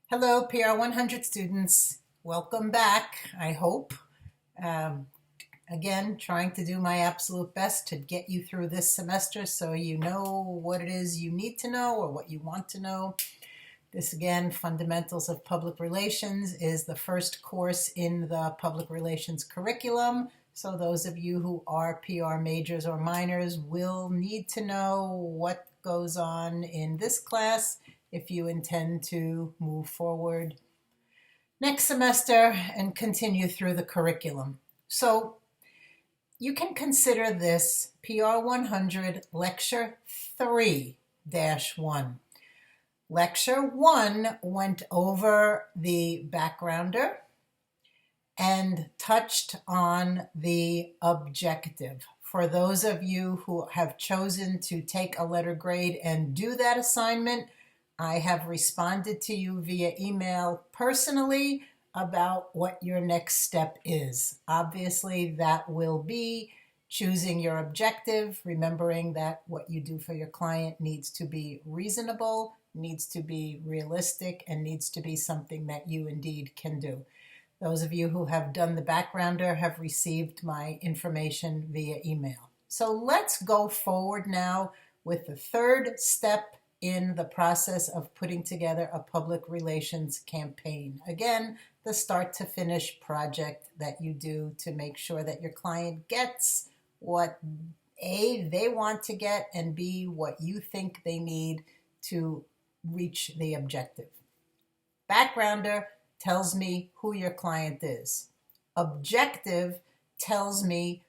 Hello, PR 100 students. Welcome back, I hope. Um, Again, trying to do my absolute best to get you through this semester so you know what it is you need to know or what you want to know. This, again, Fundamentals of Public Relations, is the first course in the public relations curriculum. So those of you who are PR majors or minors will need to know what goes on in this class if you intend to move forward next semester and continue through the curriculum. So you can consider this PR 100 Lecture 3-1. Lecture 1 went over the backgrounder and touched on the objective. For those of you who have chosen to take a letter grade and do that assignment, I have responded to you via email personally about what your next step is. Obviously, that will be choosing your objective, remembering that what you do for your client needs to be reasonable, needs to be realistic, and needs to be something that you indeed can do. Those of you who have done the backgrounder have received my information via email. So let's go forward now with the third step in the process of putting together a public relations campaign. Again, the start to finish project that you do to make sure that your client gets what A, they want to get, and B, what you think they need to reach the objective. Backgrounder tells me who your client is. Objective tells me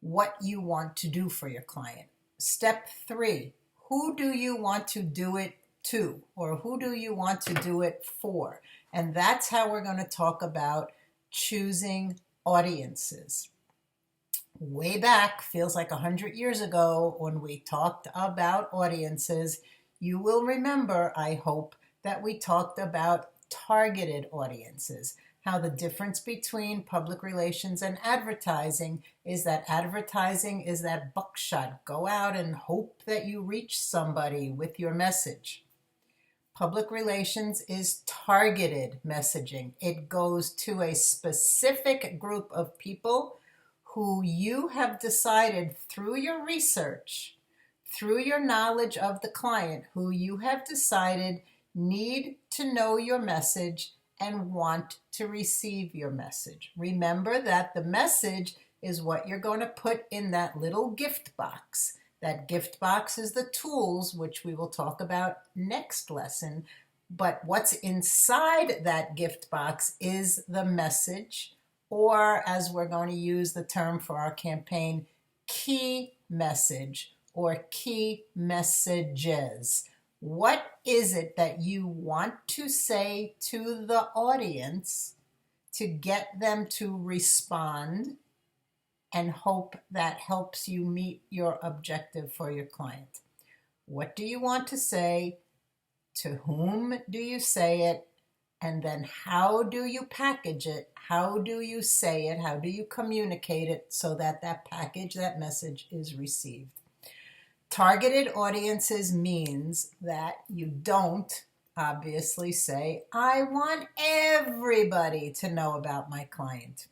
what you want to do for your client. Step 3, who do you want to do it to, or who do you want to do it for? And that's how we're going to talk about choosing audiences. Way back, feels like 100 years ago, when we talked about audiences, you will remember, I hope, that we talked about targeted audiences. How the difference between public relations and advertising is that advertising is that buckshot. Go out and hope that you reach somebody with your message. Public relations is targeted messaging. It goes to a specific group of people who you have decided through your research, through your knowledge of the client, who you have decided need to know your message and want to receive your message. Remember that the message is what you're going to put in that little gift box. That gift box is the tools, which we will talk about next lesson. But what's inside that gift box is the message, or as we're going to use the term for our campaign, key message or key messages. What is it that you want to say to the audience to get them to respond and hope that helps you meet your objective for your client? What do you want to say? To whom do you say it? And then how do you package it? How do you say it? How do you communicate it so that that package, that message is received? Targeted audiences means that you don't obviously say, I want everybody to know about my client.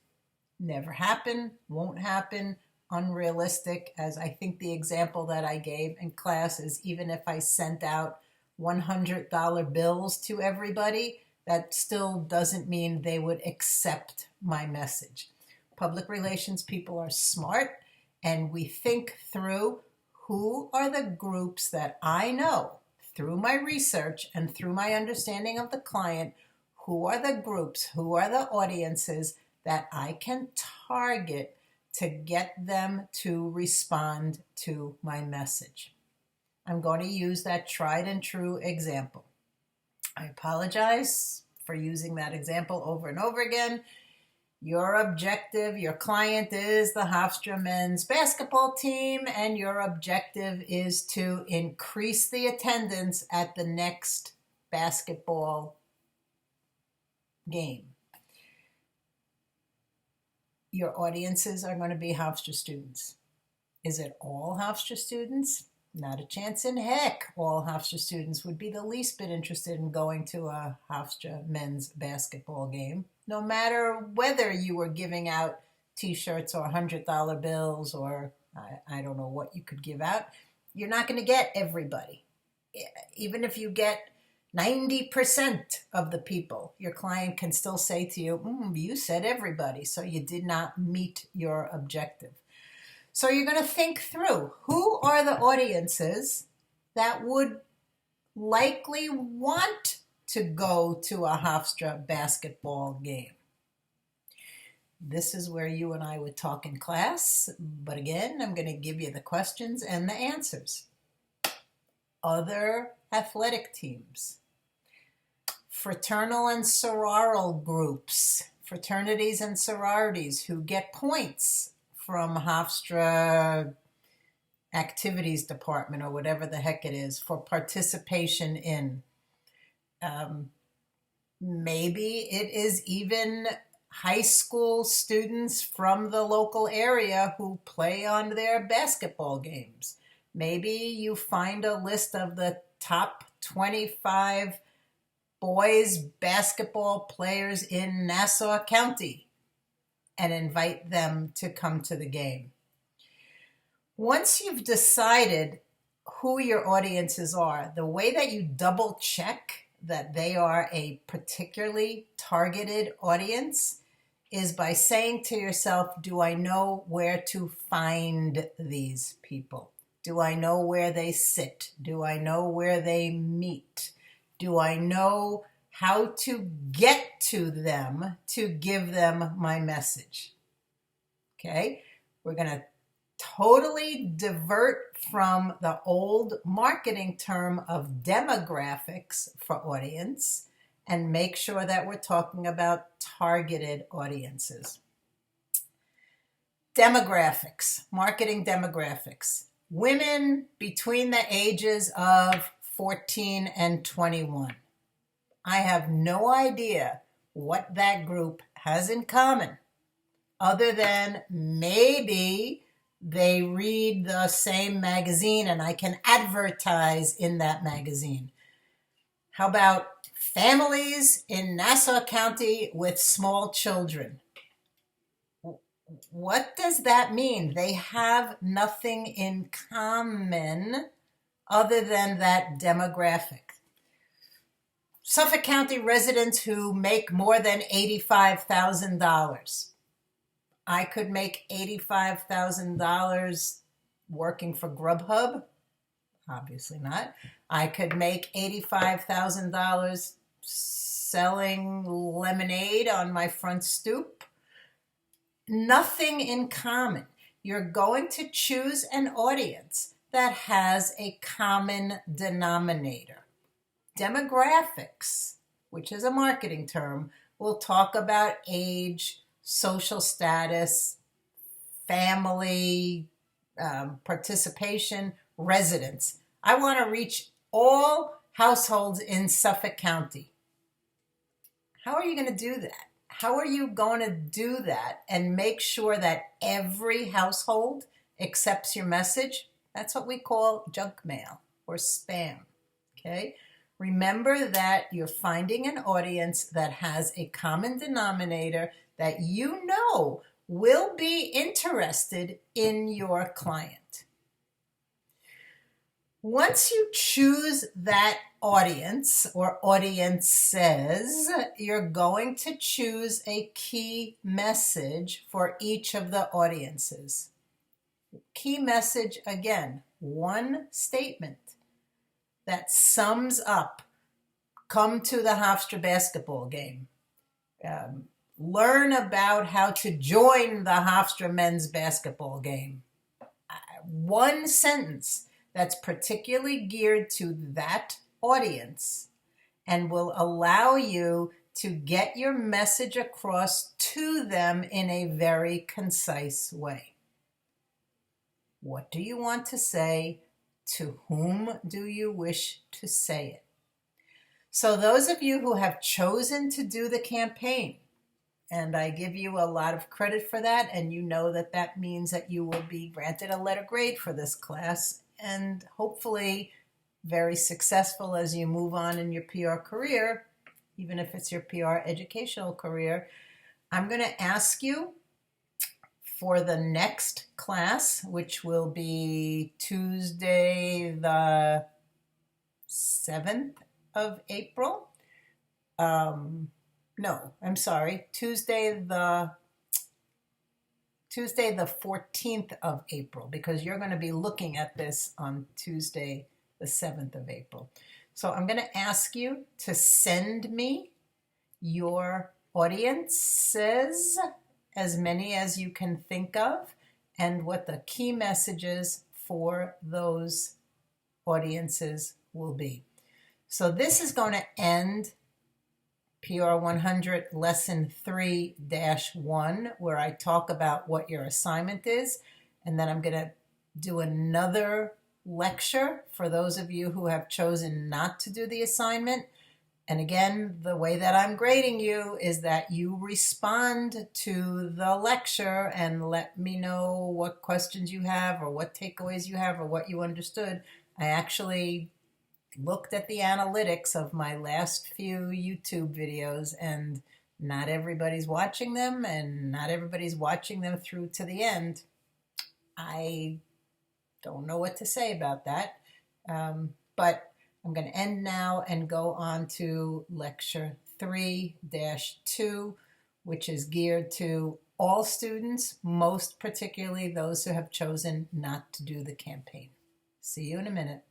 Never happen, won't happen, unrealistic, as I think the example that I gave in class is even if I sent out $100 bills to everybody, that still doesn't mean they would accept my message. Public relations people are smart, and we think through who are the groups that I know through my research and through my understanding of the client, who are the groups, who are the audiences that I can target to get them to respond to my message. I'm going to use that tried and true example. I apologize for using that example over and over again. Your objective, your client is the Hofstra men's basketball team, and your objective is to increase the attendance at the next basketball game. Your audiences are going to be Hofstra students. Is it all Hofstra students? Not a chance in heck all Hofstra students would be the least bit interested in going to a Hofstra men's basketball game, no matter whether you were giving out t-shirts or $100 bills or I don't know what you could give out. You're not going to get everybody. Even if you get 90% of the people, your client can still say to you, you said everybody, so you did not meet your objective. So you're going to think through, who are the audiences that would likely want to go to a Hofstra basketball game? This is where you and I would talk in class, but again, I'm going to give you the questions and the answers. Other athletic teams, fraternal and sororal groups, fraternities and sororities who get points from Hofstra activities department or whatever the heck it is for participation in. Maybe it is even high school students from the local area who play on their basketball games. Maybe you find a list of the top 25 boys basketball players in Nassau County and invite them to come to the game. Once you've decided who your audiences are, the way that you double check that they are a particularly targeted audience is by saying to yourself, do I know where to find these people? Do I know where they sit? Do I know where they meet? Do I know how to get to them to give them my message? Okay, we're going to totally divert from the old marketing term of demographics for audience and make sure that we're talking about targeted audiences. Demographics, marketing demographics. Women between the ages of 14 and 21. I have no idea what that group has in common, other than maybe they read the same magazine and I can advertise in that magazine. How about families in Nassau County with small children? What does that mean? They have nothing in common other than that demographic. Suffolk County residents who make more than $85,000. I could make $85,000 working for Grubhub. Obviously not. I could make $85,000 selling lemonade on my front stoop. Nothing in common. You're going to choose an audience that has a common denominator. Demographics, which is a marketing term, will talk about age, social status, family, participation, residence. I want to reach all households in Suffolk County. How are you going to do that? How are you going to do that and make sure that every household accepts your message? That's what we call junk mail or spam, okay? Remember that you're finding an audience that has a common denominator that you know will be interested in your client. Once you choose that audience or audiences, you're going to choose a key message for each of the audiences. Key message, again, one statement that sums up, come to the Hofstra basketball game. Learn about how to join the Hofstra men's basketball game. One sentence that's particularly geared to that audience and will allow you to get your message across to them in a very concise way. What do you want to say? To whom do you wish to say it? So those of you who have chosen to do the campaign, and I give you a lot of credit for that, and you know that that means that you will be granted a letter grade for this class and hopefully very successful as you move on in your PR career, even if it's your PR educational career. I'm going to ask you for the next class, which will be Tuesday the 7th of April. No, I'm sorry, Tuesday the 14th of April, because you're going to be looking at this on Tuesday the 7th of April. So I'm going to ask you to send me your audiences, as many as you can think of, and what the key messages for those audiences will be. So this is going to end PR 100 Lesson 3-1, where I talk about what your assignment is, and then I'm going to do another lecture for those of you who have chosen not to do the assignment. And again, the way that I'm grading you is that you respond to the lecture and let me know what questions you have or what takeaways you have or what you understood. I actually looked at the analytics of my last few YouTube videos, and not everybody's watching them, and not everybody's watching them through to the end. I don't know what to say about that, but I'm going to end now and go on to Lecture 3-2, which is geared to all students, most particularly those who have chosen not to do the campaign. See you in a minute.